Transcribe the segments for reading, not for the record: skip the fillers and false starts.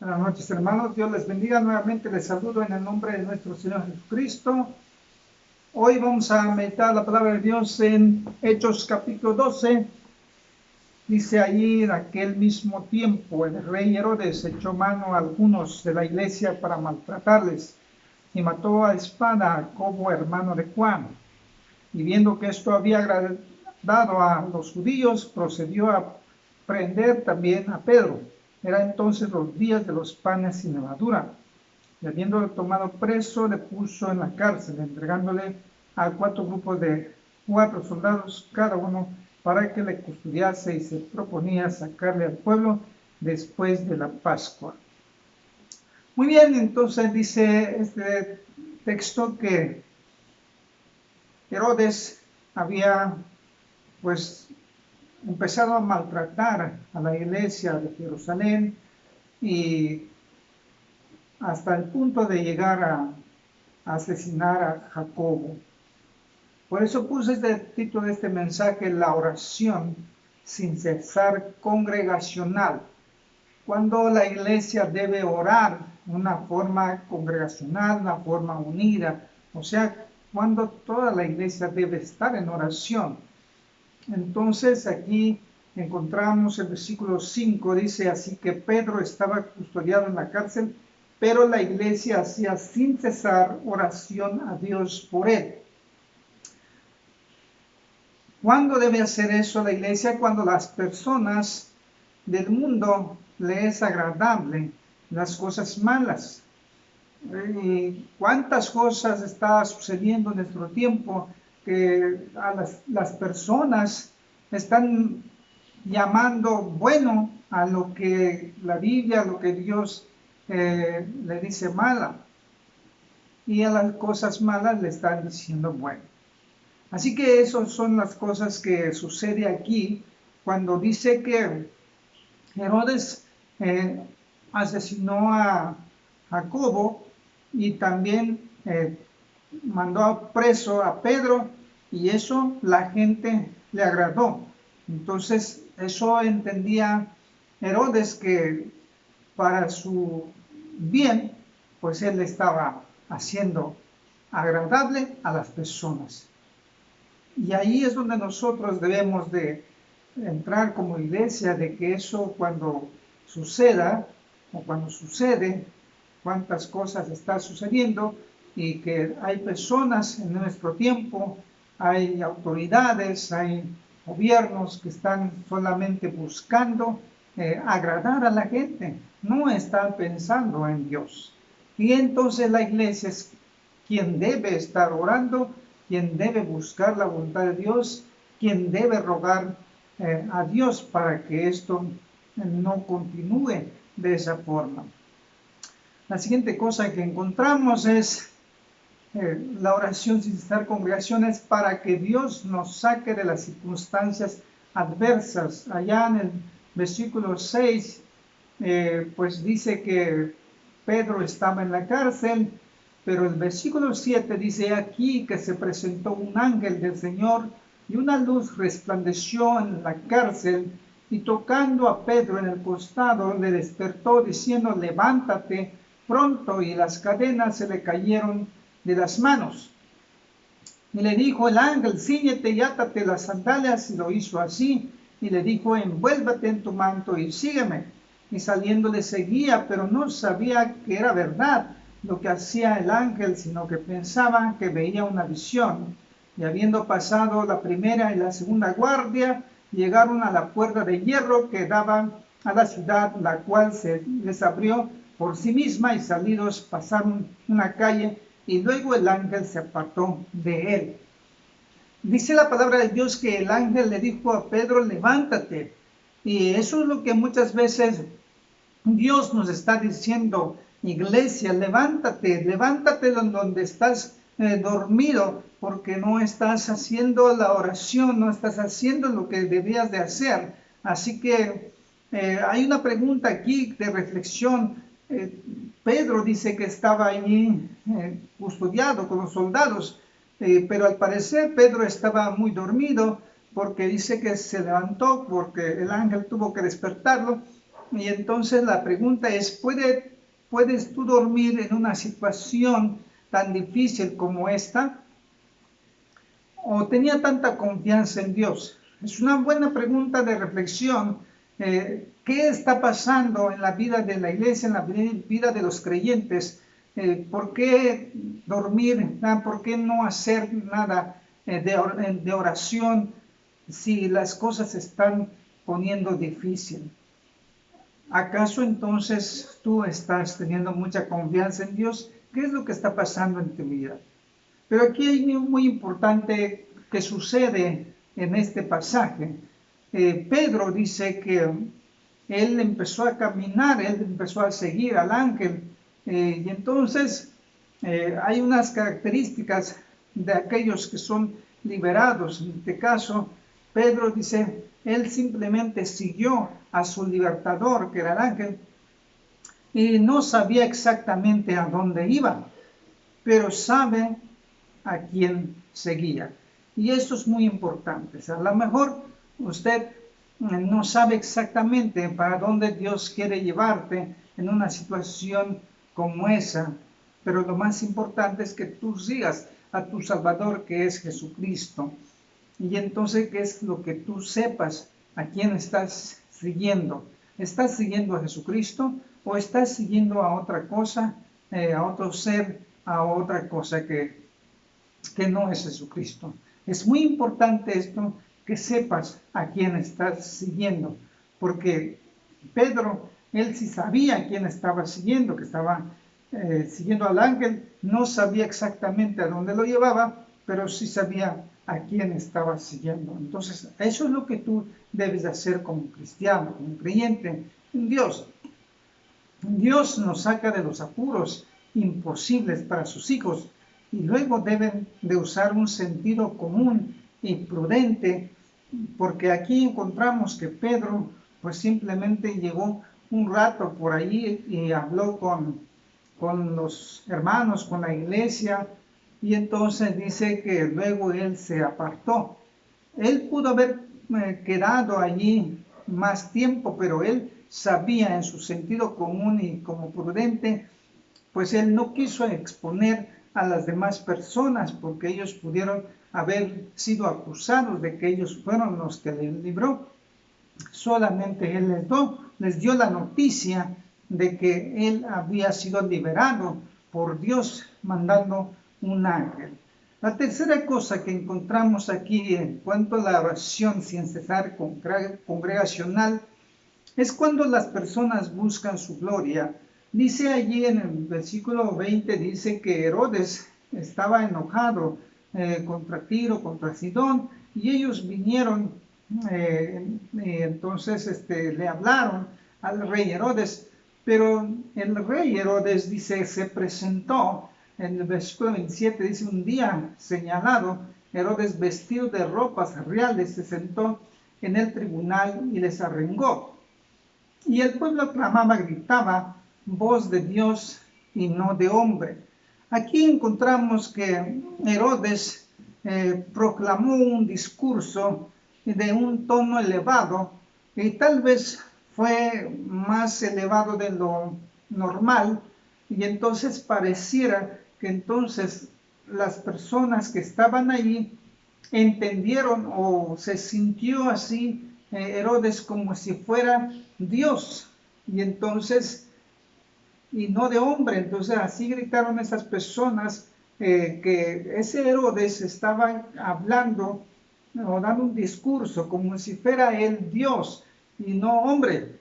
Buenas noches, hermanos. Dios les bendiga. Nuevamente les saludo en el nombre de nuestro Señor Jesucristo. Hoy vamos a meditar la palabra de Dios en Hechos capítulo 12. Dice allí: en aquel mismo tiempo el rey Herodes echó mano a algunos de la iglesia para maltratarles y mató a espada a Jacobo, hermano de Juan. Y viendo que esto había agradado a los judíos, procedió a prender también a Pedro. Era entonces los días de los panes sin levadura. Y habiéndolo tomado preso, le puso en la cárcel, entregándole a 4 grupos de 4 soldados cada uno, para que le custodiase, y se proponía sacarle al pueblo después de la Pascua. Muy bien, entonces dice este texto que Herodes había empezado a maltratar a la iglesia de Jerusalén, y hasta el punto de llegar a asesinar a Jacobo. Por eso puse este título de este mensaje: la oración sin cesar congregacional. Cuando la iglesia debe orar de una forma congregacional, una forma unida, o sea, cuando toda la iglesia debe estar en oración. Entonces aquí encontramos el versículo 5, dice: así que Pedro estaba custodiado en la cárcel, pero la iglesia hacía sin cesar oración a Dios por él. ¿Cuándo debe hacer eso la iglesia? Cuando las personas del mundo le es agradable las cosas malas. ¿Y cuántas cosas está sucediendo en nuestro tiempo que a las personas están llamando bueno a lo que la Biblia, a lo que Dios le dice mala, y a las cosas malas le están diciendo bueno? Así que esas son las cosas que sucede aquí cuando dice que Herodes asesinó a Jacobo, y también mandó preso a Pedro, y eso la gente le agradó. Entonces eso entendía Herodes, que para su bien, pues él estaba haciendo agradable a las personas. Y ahí es donde nosotros debemos de entrar como iglesia, de que eso cuando suceda, o cuando sucede, cuántas cosas está sucediendo, y que hay personas en nuestro tiempo, hay autoridades, hay gobiernos que están solamente buscando agradar a la gente, no están pensando en Dios. Y entonces la iglesia es quien debe estar orando, quien debe buscar la voluntad de Dios, quien debe rogar a Dios para que esto no continúe de esa forma. La siguiente cosa que encontramos es la oración sin cesar congregaciones, para que Dios nos saque de las circunstancias adversas. Allá en el versículo 6, pues dice que Pedro estaba en la cárcel, pero el versículo 7 dice: aquí que se presentó un ángel del Señor, y una luz resplandeció en la cárcel, y tocando a Pedro en el costado, le despertó, diciendo: levántate pronto. Y las cadenas se le cayeron de las manos. Y le dijo el ángel: cíñete y átate las sandalias. Y lo hizo así. Y le dijo: envuélvete en tu manto y sígueme. Y saliendo le seguía, pero no sabía que era verdad lo que hacía el ángel, sino que pensaba que veía una visión. Y habiendo pasado la primera y la segunda guardia, llegaron a la puerta de hierro que daba a la ciudad, la cual se les abrió por sí misma, y salidos pasaron una calle, y luego el ángel se apartó de él. Dice la palabra de Dios que el ángel le dijo a Pedro: levántate. Y eso es lo que muchas veces Dios nos está diciendo: iglesia, levántate, levántate donde estás dormido, porque no estás haciendo la oración, no estás haciendo lo que debías de hacer. Así que hay una pregunta aquí de reflexión. Pedro dice que estaba allí custodiado con los soldados, pero al parecer Pedro estaba muy dormido, porque dice que se levantó porque el ángel tuvo que despertarlo. Y entonces la pregunta es, ¿puedes tú dormir en una situación tan difícil como esta? ¿O tenía tanta confianza en Dios? Es una buena pregunta de reflexión. ¿Qué está pasando en la vida de la iglesia, en la vida de los creyentes? ¿Por qué dormir? ¿Por qué no hacer nada de oración si las cosas se están poniendo difícil? ¿Acaso entonces tú estás teniendo mucha confianza en Dios? ¿Qué es lo que está pasando en tu vida? Pero aquí hay algo muy importante que sucede en este pasaje. Pedro dice que él empezó a caminar, él empezó a seguir al ángel. Y entonces hay unas características de aquellos que son liberados. En este caso, Pedro dice, él simplemente siguió a su libertador, que era el ángel, y no sabía exactamente a dónde iba, pero sabe a quién seguía. Y esto es muy importante. O sea, a lo mejor usted no sabe exactamente para dónde Dios quiere llevarte en una situación como esa, pero lo más importante es que tú sigas a tu Salvador, que es Jesucristo. Y entonces, ¿qué es lo que tú sepas a quién estás siguiendo? ¿Estás siguiendo a Jesucristo o estás siguiendo a otra cosa, a otro ser, a otra cosa que no es Jesucristo? Es muy importante esto, que sepas a quién estás siguiendo, porque Pedro, él sí sabía a quién estaba siguiendo, que estaba siguiendo al ángel, no sabía exactamente a dónde lo llevaba, pero sí sabía a quién estaba siguiendo. Entonces, eso es lo que tú debes hacer como cristiano, como creyente en Dios. Dios nos saca de los apuros imposibles para sus hijos y luego deben de usar un sentido común y prudente, porque aquí encontramos que Pedro pues simplemente llegó un rato por ahí y habló con los hermanos, con la iglesia, y entonces dice que luego él se apartó. Él pudo haber quedado allí más tiempo, pero él sabía en su sentido común y como prudente, pues él no quiso exponer a las demás personas porque ellos pudieron haber sido acusados de que ellos fueron los que le libró. Solamente él les dio la noticia de que él había sido liberado por Dios mandando un ángel. La tercera cosa que encontramos aquí en cuanto a la oración sin cesar congregacional es cuando las personas buscan su gloria. Dice allí en el versículo 20, dice que Herodes estaba enojado contra Tiro, contra Sidón, y ellos vinieron, entonces le hablaron al rey Herodes, pero el rey Herodes, dice, se presentó, en el versículo 27 dice, un día señalado, Herodes vestido de ropas reales se sentó en el tribunal y les arengó. Y el pueblo clamaba, gritaba, voz de Dios y no de hombre. Aquí encontramos que Herodes proclamó un discurso de un tono elevado y tal vez fue más elevado de lo normal, y entonces pareciera que entonces las personas que estaban allí entendieron o se sintió así Herodes como si fuera Dios, y entonces, y no de hombre. Entonces así gritaron esas personas que ese Herodes estaba hablando o dando un discurso como si fuera él Dios y no hombre.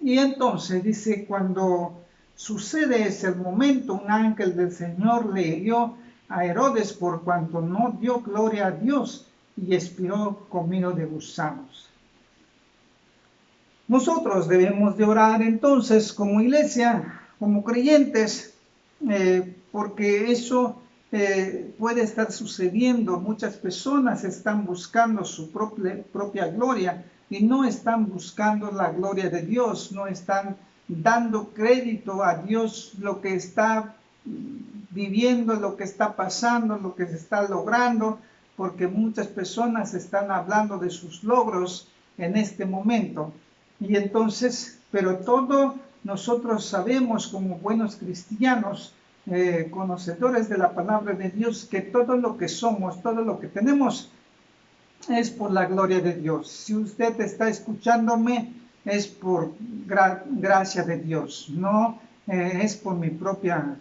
Y entonces dice, cuando sucede ese momento, un ángel del Señor le hirió a Herodes por cuanto no dio gloria a Dios y expiró comido de gusanos. Nosotros debemos de orar entonces como iglesia, como creyentes, porque eso puede estar sucediendo. Muchas personas están buscando su propia gloria y no están buscando la gloria de Dios, no están dando crédito a Dios lo que está viviendo, lo que está pasando, lo que se está logrando, porque muchas personas están hablando de sus logros en este momento. Y entonces, pero todo nosotros sabemos como buenos cristianos, conocedores de la palabra de Dios, que todo lo que somos, todo lo que tenemos, es por la gloria de Dios. Si usted está escuchándome, es por gracia de Dios, no es por mi propia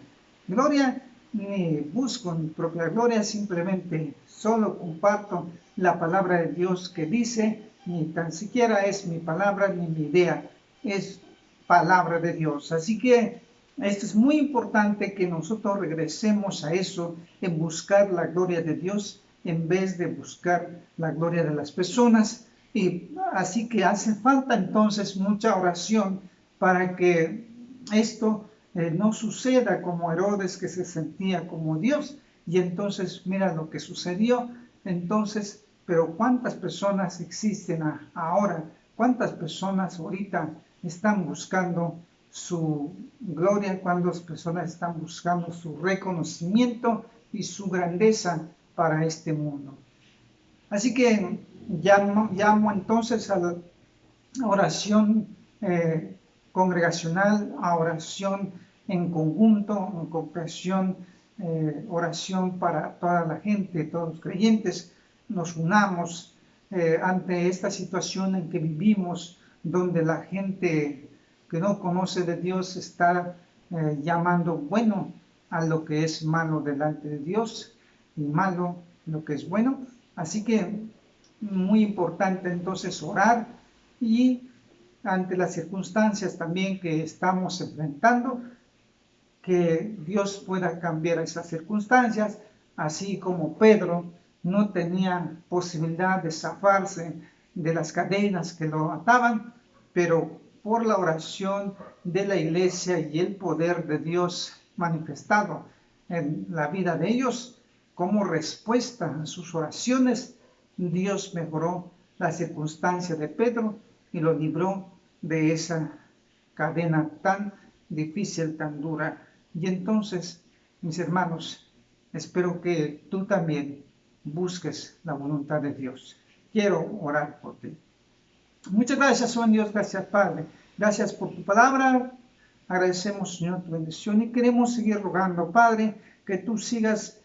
gloria, ni busco mi propia gloria, simplemente solo comparto la palabra de Dios que dice, ni tan siquiera es mi palabra ni mi idea, es palabra de Dios. Así que esto es muy importante, que nosotros regresemos a eso, en buscar la gloria de Dios en vez de buscar la gloria de las personas. Y así que hace falta entonces mucha oración para que esto no suceda como Herodes, que se sentía como Dios. Y entonces mira lo que sucedió. Entonces, pero ¿cuántas personas existen ahora? ¿Cuántas personas ahorita están buscando su gloria? ¿Cuántas personas están buscando su reconocimiento y su grandeza para este mundo? Así que llamo entonces a la oración congregacional, a oración en conjunto, en compasión, oración para toda la gente, todos los creyentes, nos unamos ante esta situación en que vivimos, donde la gente que no conoce de Dios está llamando bueno a lo que es malo delante de Dios y malo lo que es bueno. Así que muy importante entonces orar, y ante las circunstancias también que estamos enfrentando, que Dios pueda cambiar esas circunstancias, así como Pedro no tenía posibilidad de zafarse de las cadenas que lo ataban, pero por la oración de la iglesia y el poder de Dios manifestado en la vida de ellos, como respuesta a sus oraciones, Dios mejoró la circunstancia de Pedro y lo libró de esa cadena tan difícil, tan dura. Y entonces, mis hermanos, espero que tú también busques la voluntad de Dios. Quiero orar por ti. Muchas gracias, Señor Dios, gracias, Padre. Gracias por tu palabra. Agradecemos, Señor, tu bendición, y queremos seguir rogando, Padre, que tú sigas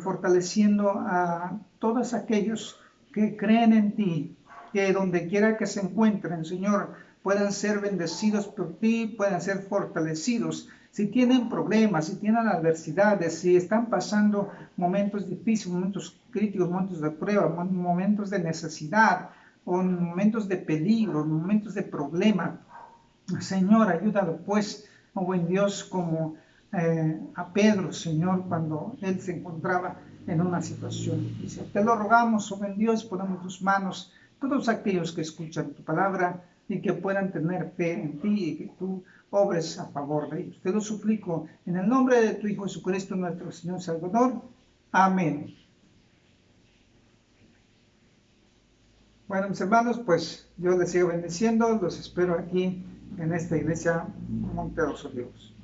fortaleciendo a todos aquellos que creen en ti, que donde quiera que se encuentren, Señor, puedan ser bendecidos por ti, puedan ser fortalecidos. Si tienen problemas, si tienen adversidades, si están pasando momentos difíciles, momentos críticos, momentos de prueba, momentos de necesidad, o en momentos de peligro, en momentos de problema, Señor, ayúdalo pues, oh buen Dios, como a Pedro, Señor, cuando él se encontraba en una situación difícil. Te lo rogamos, oh buen Dios, ponemos tus manos todos aquellos que escuchan tu palabra y que puedan tener fe en ti y que tú obres a favor de ellos. Te lo suplico en el nombre de tu Hijo Jesucristo, nuestro Señor Salvador. Amén. Bueno, mis hermanos, pues Dios les siga bendiciendo. Los espero aquí en esta iglesia Monte de los Olivos.